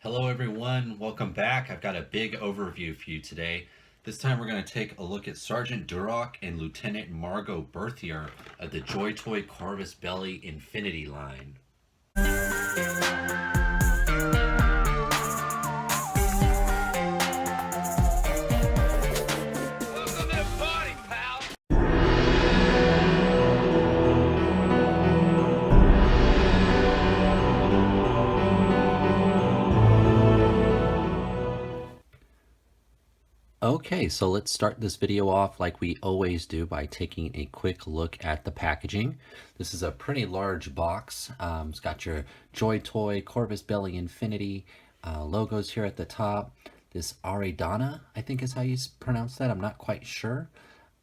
Hello everyone, welcome back. I've got a big overview for you today. This time we're going to take a look at Sergeant Duroc and Lieutenant Margot Berthier of the TheoJT Corvus Belli Infinity line. Okay, so let's start this video off like we always do by taking a quick look at the packaging. This is a pretty large box. It's got your Joy Toy, Corvus Belli Infinity logos here at the top. This Aridana, I think is how you pronounce that. I'm not quite sure.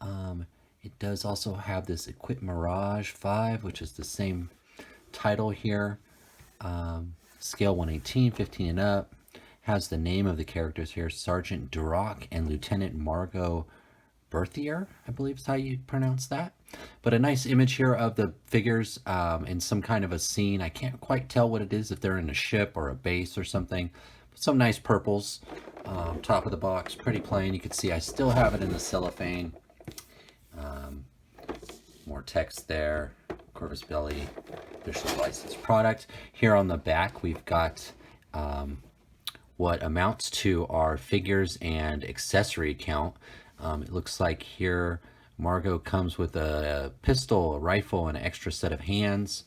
It does also have this Equip Mirage 5, which is the same title here. Scale 118, 15 and up. Has the name of the characters here, Sergeant Duroc and Lieutenant Margot Berthier, I believe is how you pronounce that. But a nice image here of the figures in some kind of a scene. I can't quite tell what it is, if they're in a ship or a base or something. But some nice purples. Top of the box, pretty plain. You can see I still have it in the cellophane. More text there. Corvus Belli, official licensed product. Here on the back, we've got what amounts to our figures and accessory count. It looks like here Margot comes with a pistol, a rifle, and an extra set of hands.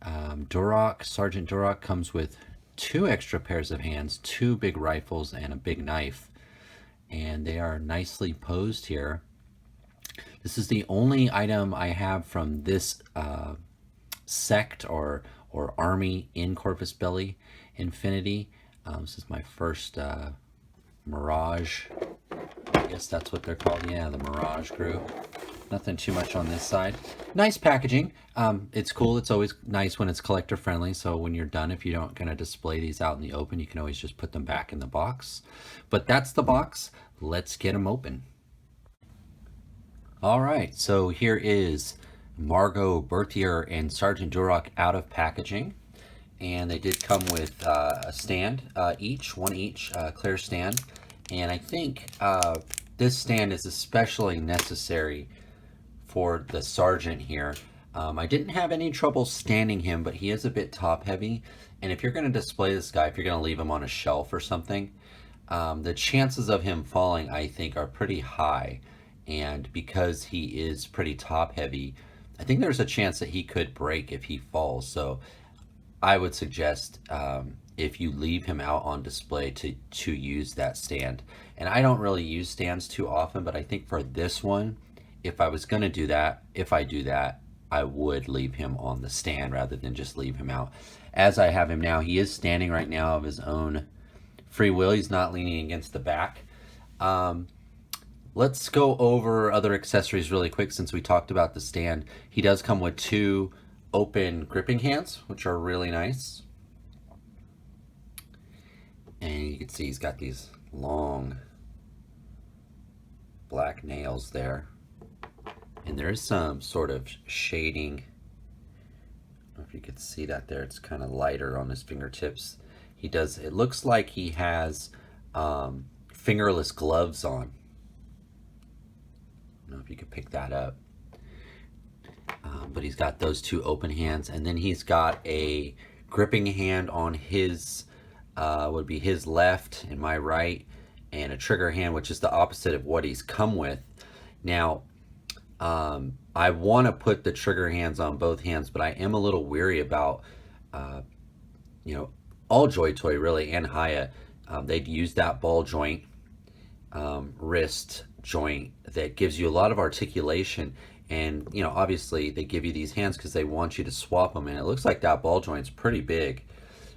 Sergeant Duroc comes with 2 extra pairs of hands, 2 big rifles, and a big knife. And they are nicely posed here. This is the only item I have from this sect or army in Corvus Belli Infinity. This is my first Mirage. I guess that's what they're called. Yeah, the Mirage group. Nothing too much on this side. Nice packaging. It's cool. It's always nice when it's collector friendly. So when you're done, if you don't going to display these out in the open, you can always just put them back in the box. But that's the box. Let's get them open. All right. So here is Margot Berthier and Sergeant Duroc out of packaging. And they did come with a stand one each, clear stand. And I think this stand is especially necessary for the sergeant here. I didn't have any trouble standing him, but he is a bit top heavy. And if you're going to display this guy, if you're going to leave him on a shelf or something, the chances of him falling, I think, are pretty high. And because he is pretty top heavy, I think there's a chance that he could break if he falls. So I would suggest if you leave him out on display to use that stand. And I don't really use stands too often, but I think for this one, if I was going to do that, I would leave him on the stand rather than just leave him out. As I have him now, he is standing right now of his own free will. He's not leaning against the back. Let's go over other accessories really quick since we talked about the stand. He does come with 2 open gripping hands, which are really nice. And you can see he's got these long black nails there. And there is some sort of shading. I don't know if you could see that there. It's kind of lighter on his fingertips. It looks like he has fingerless gloves on. I don't know if you could pick that up. But he's got those 2 open hands, and then he's got a gripping hand on his would be his left and my right, and a trigger hand, which is the opposite of what he's come with. Now I want to put the trigger hands on both hands, but I am a little weary about all Joy Toy really, and Haya. They'd use that ball joint wrist joint that gives you a lot of articulation. And, obviously they give you these hands because they want you to swap them. And it looks like that ball joint's pretty big.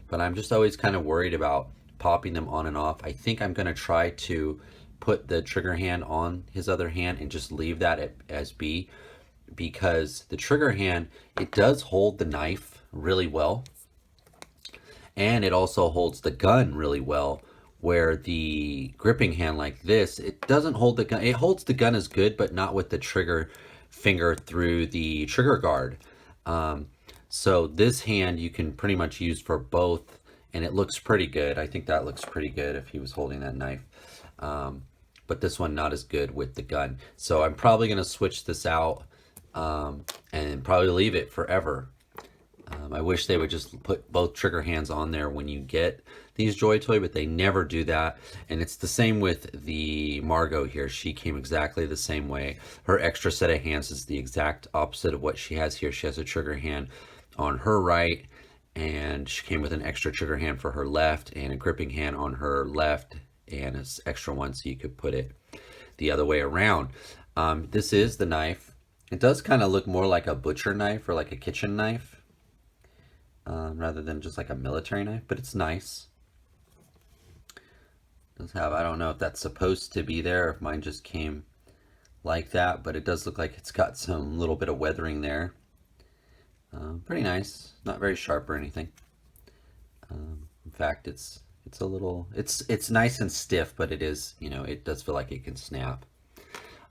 But I'm just always kind of worried about popping them on and off. I think I'm going to try to put the trigger hand on his other hand and just leave that as B. Because the trigger hand, it does hold the knife really well. And it also holds the gun really well. Where the gripping hand like this, it doesn't hold the gun. It holds the gun as good, but not with the trigger finger through the trigger guard. So this hand you can pretty much use for both and it looks pretty good. I think that looks pretty good if he was holding that knife. But this one not as good with the gun. So I'm probably going to switch this out and probably leave it forever. I wish they would just put both trigger hands on there when you get these Joy Toy, but they never do that. And it's the same with the Margot here. She came exactly the same way. Her extra set of hands is the exact opposite of what she has here. She has a trigger hand on her right, and she came with an extra trigger hand for her left and a gripping hand on her left and an extra one so you could put it the other way around. This is the knife. It does kind of look more like a butcher knife or like a kitchen knife. Rather than just like a military knife, but it's nice. It does have, I don't know if that's supposed to be there, if mine just came like that, but it does look like it's got some little bit of weathering there. Pretty nice, not very sharp or anything. In fact, it's a little, it's nice and stiff, but it is, you know, it does feel like it can snap.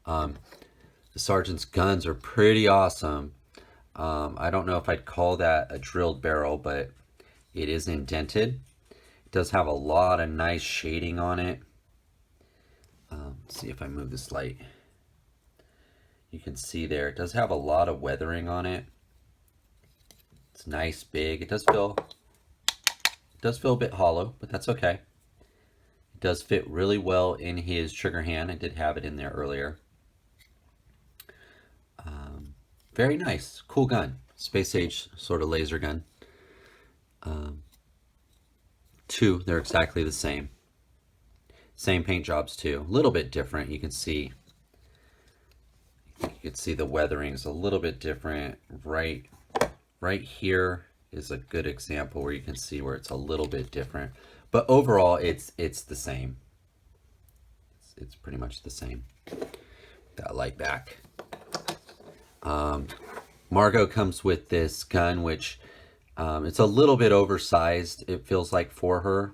The Sergeant's guns are pretty awesome. I don't know if I'd call that a drilled barrel, but it is indented. It does have a lot of nice shading on it. Let's see if I move this light. You can see there, it does have a lot of weathering on it. It's nice, big. It does feel a bit hollow, but that's okay. It does fit really well in his trigger hand. I did have it in there earlier. Very nice, cool gun. Space age sort of laser gun. Two, they're exactly the same. Same paint jobs too. A little bit different. You can see the weathering's a little bit different. Right here is a good example where you can see where it's a little bit different. But overall, it's the same. It's pretty much the same. That light back. Margot comes with this gun, which it's a little bit oversized, it feels like, for her,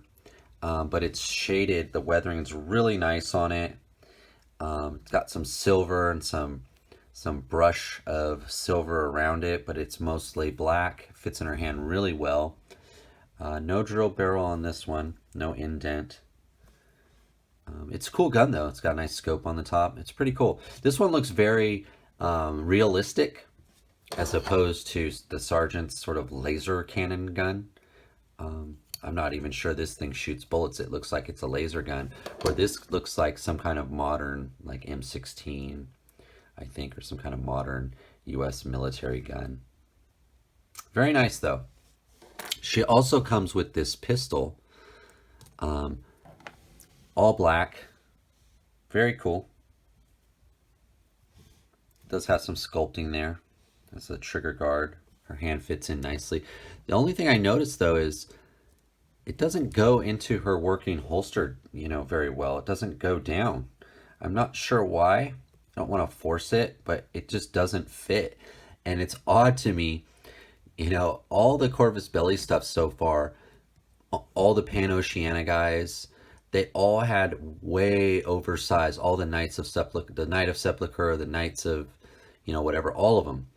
but it's shaded. The weathering's really nice on it. It's got some silver and some brush of silver around it, but it's mostly black. It fits in her hand really well. No drill barrel on this one, no indent. It's a cool gun though. It's got a nice scope on the top. It's pretty cool. This one looks very realistic as opposed to the Sergeant's sort of laser cannon gun. I'm not even sure this thing shoots bullets. It looks like it's a laser gun, where this looks like some kind of modern, like M16, I think, or some kind of modern US military gun. Very nice though. She also comes with this pistol, all black, very cool. Does have some sculpting there. That's a trigger guard. Her hand fits in nicely. The only thing I noticed though is it doesn't go into her working holster, you know, very well. It doesn't go down. I'm not sure why. I don't want to force it, but it just doesn't fit. And it's odd to me, you know, all the Corvus Belli stuff so far, all the Pan Oceania guys, they all had way oversized, all the Knights of Sepulchre, the Knight of Sepulchre, the Knights of, you know, whatever, all of them.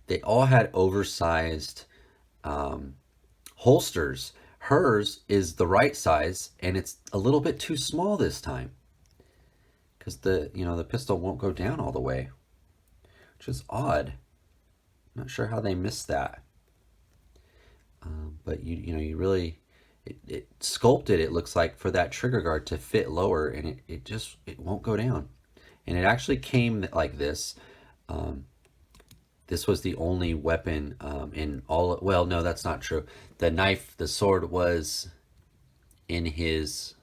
They all had oversized holsters. Hers is the right size, and it's a little bit too small this time because the pistol won't go down all the way, which is odd. I'm not sure how they missed that. But you really, it sculpted, it looks like, for that trigger guard to fit lower, and it won't go down. And it actually came like this. This was the only weapon in all, well, no, that's not true. The knife, the sword was in his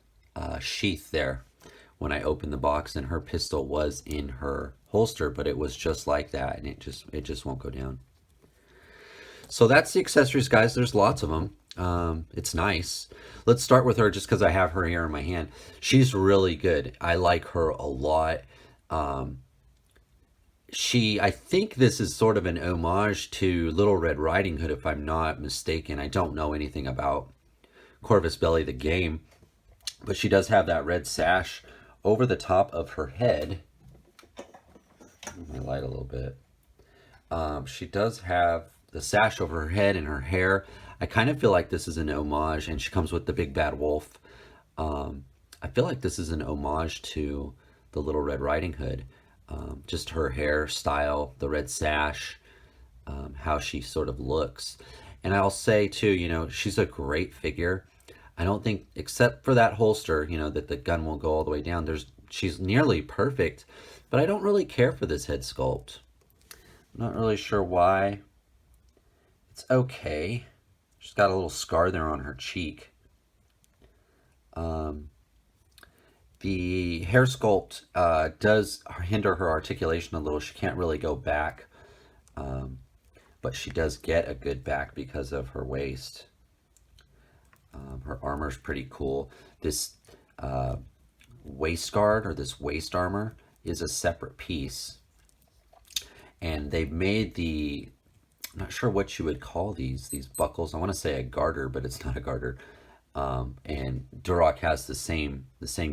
sheath there when I opened the box, and her pistol was in her holster, but it was just like that, and it just won't go down. So that's the accessories, guys. There's lots of them. It's nice. Let's start with her just because I have her here in my hand. She's really good. I like her a lot. I think this is sort of an homage to Little Red Riding Hood, if I'm not mistaken. I don't know anything about Corvus Belli, the game, but she does have that red sash over the top of her head. Let me light a little bit. She does have the sash over her head and her hair. I kind of feel like this is an homage, and she comes with the big bad wolf. I feel like this is an homage to the Little Red Riding Hood. Just her hairstyle, the red sash, how she sort of looks. And I'll say too, you know, she's a great figure. I don't think, except for that holster, you know, that the gun will go all the way down. She's nearly perfect, but I don't really care for this head sculpt. I'm not really sure why. It's okay. She's got a little scar there on her cheek. The hair sculpt does hinder her articulation a little. She can't really go back, but she does get a good back because of her waist. Her armor's pretty cool. This waist guard, or this waist armor, is a separate piece. And they've made the, I'm not sure what you would call these buckles. I want to say a garter, but it's not a garter. And Duroc has the same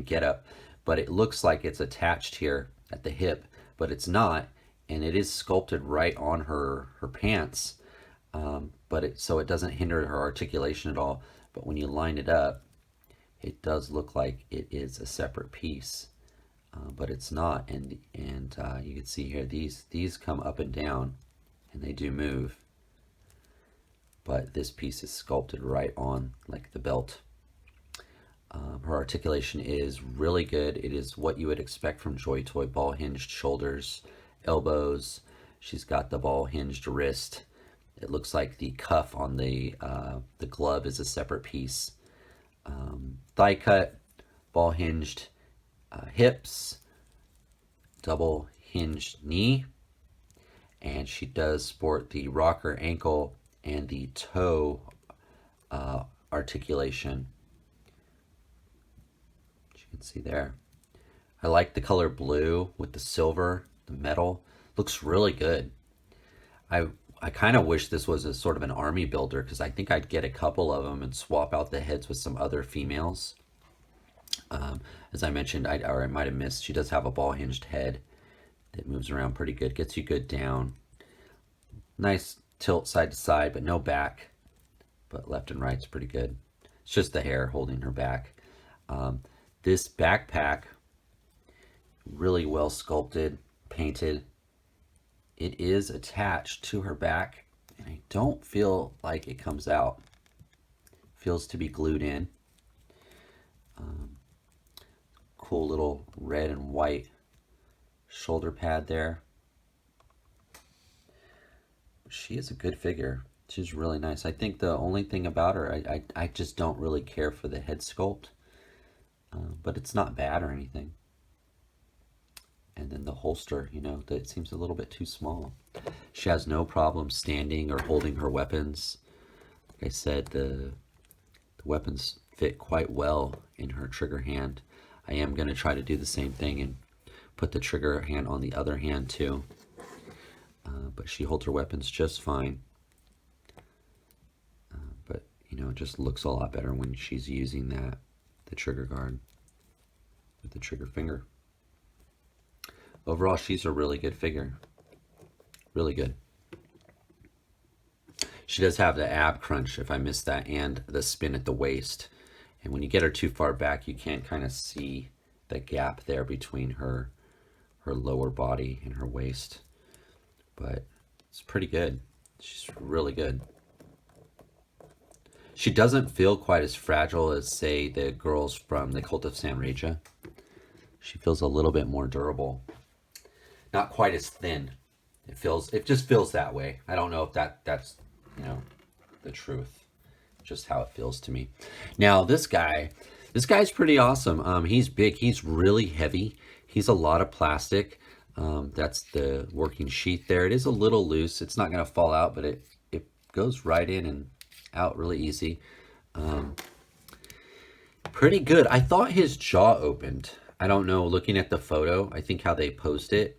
getup, but it looks like it's attached here at the hip, but it's not, and it is sculpted right on her pants. So it doesn't hinder her articulation at all. But when you line it up, it does look like it is a separate piece, but it's not. And you can see here, these come up and down, and they do move. But this piece is sculpted right on, like the belt. Her articulation is really good. It is what you would expect from Joy Toy: ball hinged shoulders, elbows. She's got the ball hinged wrist. It looks like the cuff on the glove is a separate piece. Thigh cut, ball hinged hips, double hinged knee, and she does sport the rocker ankle and the toe articulation. As you can see there. I like the color blue with the silver, the metal. Looks really good. I kind of wish this was a sort of an army builder, because I think I'd get a couple of them and swap out the heads with some other females. As I mentioned, or I might have missed, she does have a ball hinged head that moves around pretty good, gets you good down. Nice tilt side to side, but no back. But left and right's pretty good. It's just the hair holding her back. This backpack, really well sculpted, painted. It is attached to her back, and I don't feel like it comes out. Feels to be glued in. Cool little red and white shoulder pad there. She is a good figure. She's really nice. I think the only thing about her, I just don't really care for the head sculpt, but it's not bad or anything. And then the holster, you know, that seems a little bit too small. She has no problem standing or holding her weapons. Like I said, the weapons fit quite well in her trigger hand. I am going to try to do the same thing and put the trigger hand on the other hand too. But she holds her weapons just fine. But, you know, it just looks a lot better when she's using the trigger guard with the trigger finger. Overall, she's a really good figure. Really good. She does have the ab crunch, if I missed that, and the spin at the waist. And when you get her too far back, you can't kind of see the gap there between her lower body and her waist. But it's pretty good. She's really good. She doesn't feel quite as fragile as, say, the girls from the Cult of San Reja. She feels a little bit more durable. Not quite as thin. It just feels that way. I don't know if that's, you know, the truth. Just how it feels to me. Now this guy's pretty awesome. He's big. He's really heavy. He's a lot of plastic. That's the working sheath there. It is a little loose. It's not going to fall out, but it goes right in and out really easy. Pretty good. I thought his jaw opened. I don't know. Looking at the photo, I think how they post it.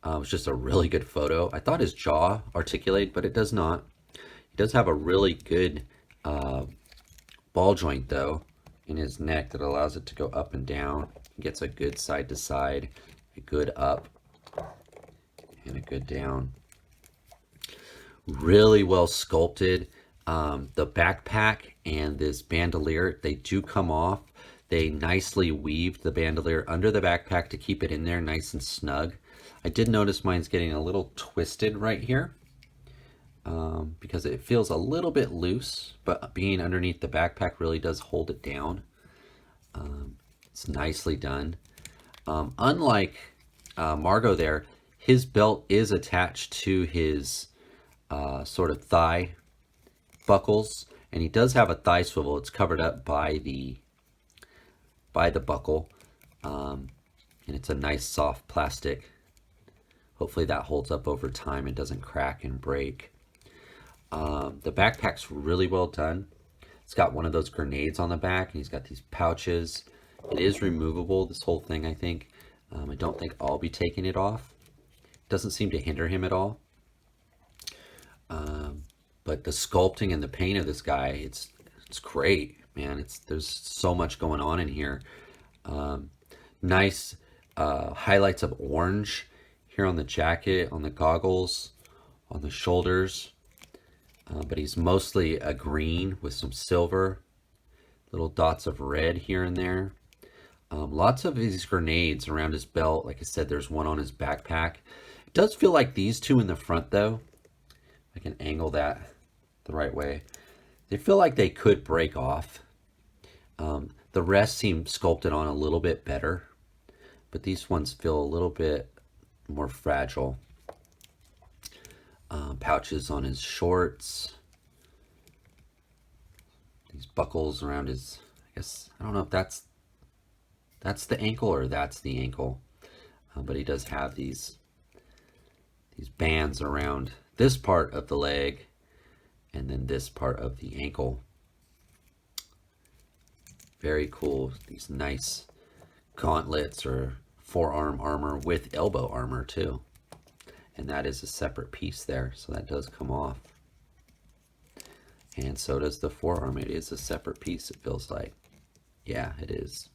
It's just a really good photo. I thought his jaw articulated, but it does not. He does have a really good ball joint, though, in his neck that allows it to go up and down. He gets a good side to side, a good up, and a good down. Really well sculpted. The backpack and this bandolier, they do come off. They nicely weaved the bandolier under the backpack to keep it in there nice and snug. I did notice mine's getting a little twisted right here because it feels a little bit loose, but being underneath the backpack really does hold it down. It's nicely done. Unlike Margot there, his belt is attached to his sort of thigh buckles, and he does have a thigh swivel. It's covered up by the buckle, and it's a nice soft plastic. Hopefully that holds up over time and doesn't crack and break. The backpack's really well done. It's got one of those grenades on the back, and he's got these pouches. It is removable, this whole thing, I think. I don't think I'll be taking it off. It doesn't seem to hinder him at all. But the sculpting and the paint of this guy, it's great, man. There's so much going on in here. Nice highlights of orange here on the jacket, on the goggles, on the shoulders. But he's mostly a green with some silver, little dots of red here and there. Lots of these grenades around his belt. Like I said, there's one on his backpack. It does feel like these two in the front, though. I can angle that the right way. They feel like they could break off. The rest seem sculpted on a little bit better, but these ones feel a little bit more fragile. Pouches on his shorts. These buckles around his, I guess, I don't know if that's the ankle or that's the ankle. But he does have these bands around this part of the leg and then this part of the ankle. Very cool. These nice gauntlets or forearm armor with elbow armor too. And that is a separate piece there, so that does come off. And so does the forearm. It is a separate piece, it feels like. Yeah, it is.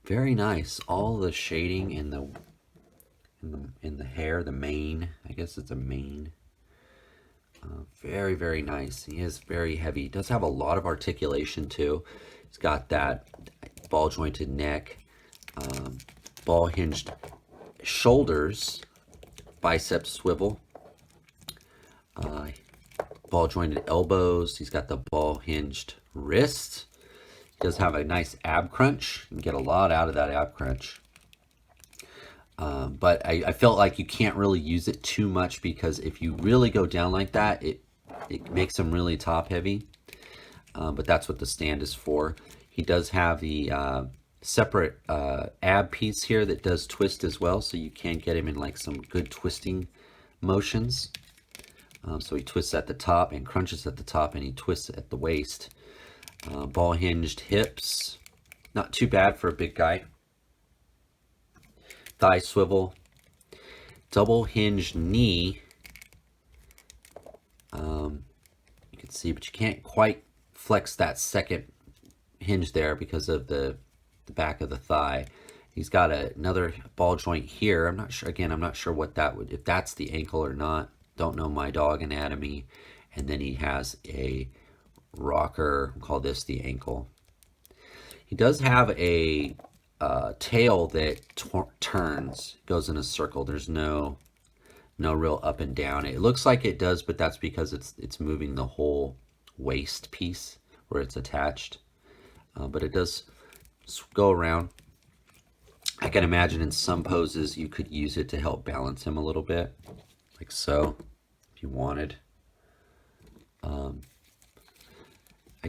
Very nice. All the shading in the hair, the mane. I guess it's a mane. Very, very nice. He is very heavy. He does have a lot of articulation too. He's got that ball jointed neck, ball hinged shoulders, bicep swivel, ball jointed elbows. He's got the ball hinged wrist. He does have a nice ab crunch. You can get a lot out of that ab crunch. But I felt like you can't really use it too much because if you really go down like that, it makes him really top heavy. But that's what the stand is for. He does have the separate ab piece here that does twist as well, so you can get him in like some good twisting motions. So he twists at the top and crunches at the top, and he twists at the waist. Ball hinged hips, not too bad for a big guy. Thigh swivel, double hinged knee. You can see, but you can't quite flex that second hinge there because of the back of the thigh. He's got another ball joint here. I'm not sure. Again, I'm not sure what that would, if that's the ankle or not. Don't know my dog anatomy. And then he has a rocker. I'll call this the ankle. He does have a tail that turns, goes in a circle. There's no real up and down. It looks like it does, but that's because it's moving the whole waist piece where it's attached. But it does go around. I can imagine in some poses you could use it to help balance him a little bit, like so, if you wanted. I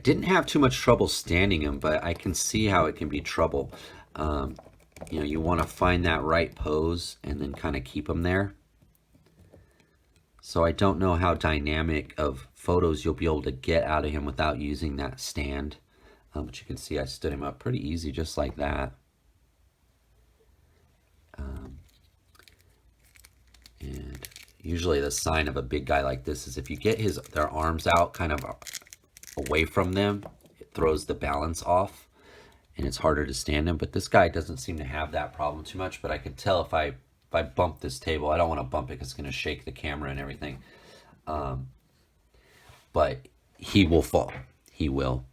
didn't have too much trouble standing him, but I can see how it can be trouble. You know, you want to find that right pose and then kind of keep him there. So I don't know how dynamic of photos you'll be able to get out of him without using that stand. But you can see I stood him up pretty easy just like that. And usually the sign of a big guy like this is if you get their arms out kind of away from them, it throws the balance off and it's harder to stand him. But this guy doesn't seem to have that problem too much, but I could tell if I bump this table, I don't want to bump it because it's going to shake the camera and everything. but he will fall. He will.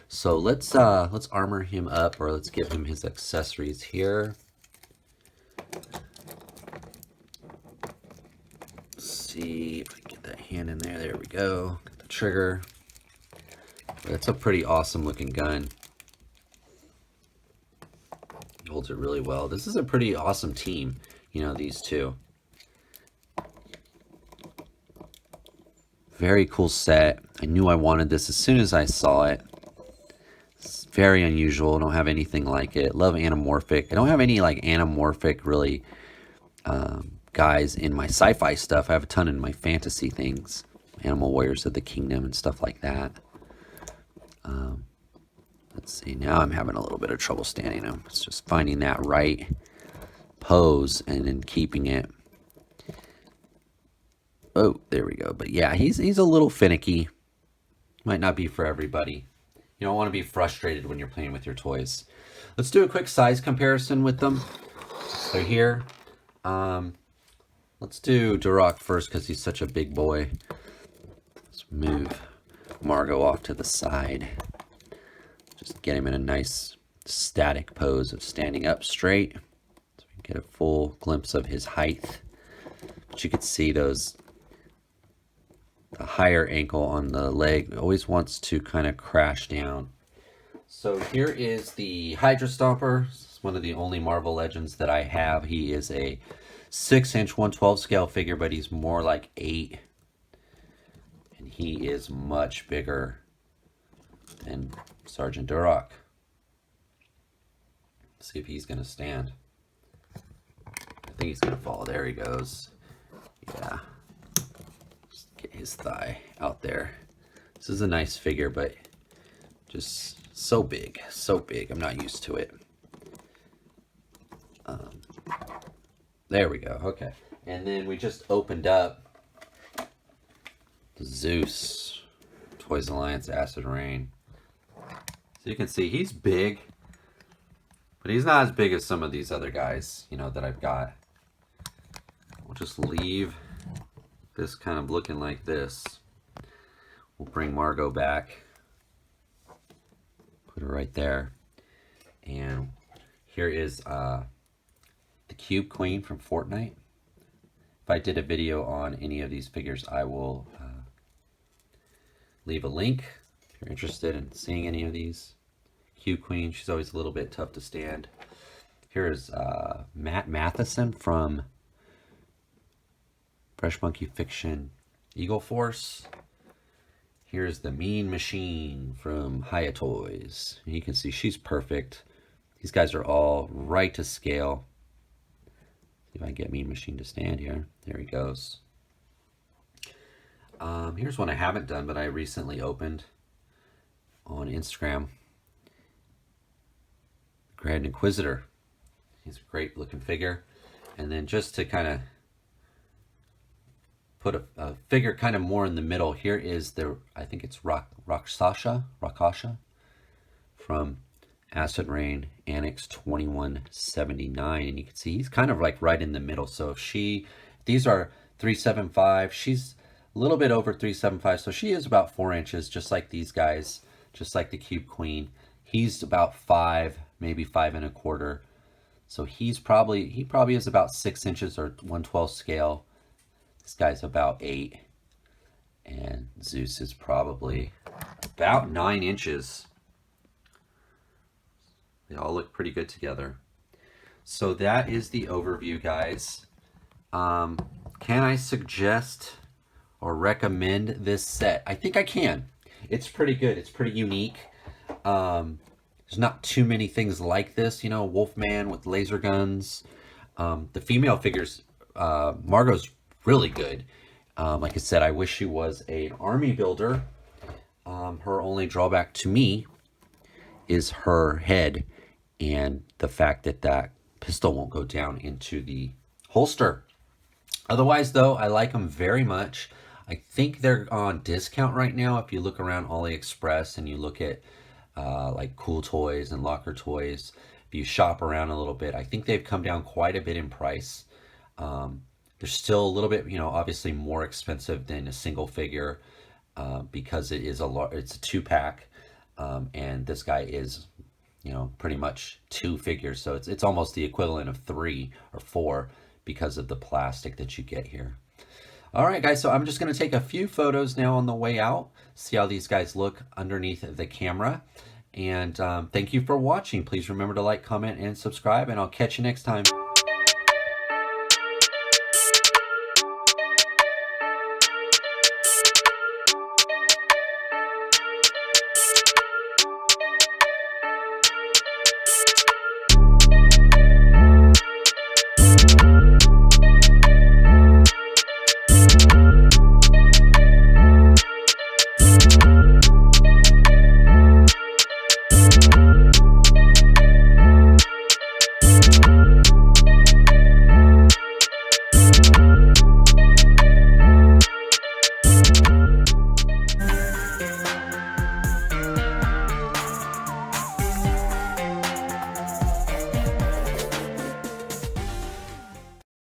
So let's armor him up, or let's give him his accessories here. Let's see if I can get that hand in there. There we go. Got the trigger. That's a pretty awesome looking gun. He holds it really well. This is a pretty awesome team, you know, these two. Very cool set. I knew I wanted this as soon as I saw it. It's very unusual. I don't have anything like it. Love anamorphic. I don't have any like anamorphic really guys in my sci-fi stuff. I have a ton in my fantasy things. Animal Warriors of the Kingdom and stuff like that. Let's see. Now I'm having a little bit of trouble standing him. It's just finding that right pose and then keeping it. Oh, there we go. But yeah, he's a little finicky. Might not be for everybody. You don't want to be frustrated when you're playing with your toys. Let's do a quick size comparison with them. So here, let's do Duroc first because he's such a big boy. Let's move Margot off to the side. Just get him in a nice static pose of standing up straight. So we can get a full glimpse of his height. But you can see those, the higher ankle on the leg always wants to kind of crash down. So here is the Hydra Stomper. It's one of the only Marvel Legends that I have. He is a 6-inch 1/12 scale figure, but he's more like 8. And he is much bigger than Sergent Duroc. Let's see if he's going to stand. I think he's going to fall. There he goes. Yeah. Just get his thigh out there. This is a nice figure, but just so big. So big. I'm not used to it. There we go. Okay. And then we just opened up Zeus. Toys Alliance Acid Rain. So you can see he's big, but he's not as big as some of these other guys, you know, that I've got. We'll just leave this kind of looking like this. We'll bring Margot back. Put her right there. And here is the Cube Queen from Fortnite. If I did a video on any of these figures, I will leave a link if you're interested in seeing any of these. Cube Queen, she's always a little bit tough to stand. Here is Matt Matheson from Fresh Monkey Fiction Eagle Force. Here's the Mean Machine from Hiya Toys. And you can see she's perfect. These guys are all right to scale. See if I can get Mean Machine to stand here. There he goes. Here's one I haven't done, but I recently opened on Instagram. Grand Inquisitor. He's a great looking figure. And then just to kind of put a figure kind of more in the middle, here is the, I think it's Rakasha from Acid Rain Annex 2179. And you can see he's kind of like right in the middle. So if these are 375, she's a little bit over 375. So she is about 4 inches, just like these guys, just like the Cube Queen. He's about 5, maybe 5 1/4. So he probably is about 6 inches or 1/12 scale. This guy's about 8. And Zeus is probably about 9 inches. They all look pretty good together. So that is the overview, guys. Can I suggest or recommend this set? I think I can. It's pretty good. It's pretty unique. There's not too many things like this, you know, Wolfman with laser guns. The female figures, Margot's really good. Like I said, I wish she was an army builder. Her only drawback to me is her head and the fact that that pistol won't go down into the holster. Otherwise, though, I like them very much. I think they're on discount right now. If you look around AliExpress and you look at like Cool Toys and Locker Toys, if you shop around a little bit, I think they've come down quite a bit in price. They're still a little bit, you know, obviously more expensive than a single figure. because it's a 2-pack, and this guy is, you know, pretty much 2 figures, so it's almost the equivalent of 3 or 4 because of the plastic that you get here. All right, guys, so I'm just going to take a few photos now on the way out, see how these guys look underneath the camera. And thank you for watching. Please remember to like, comment, and subscribe, and I'll catch you next time.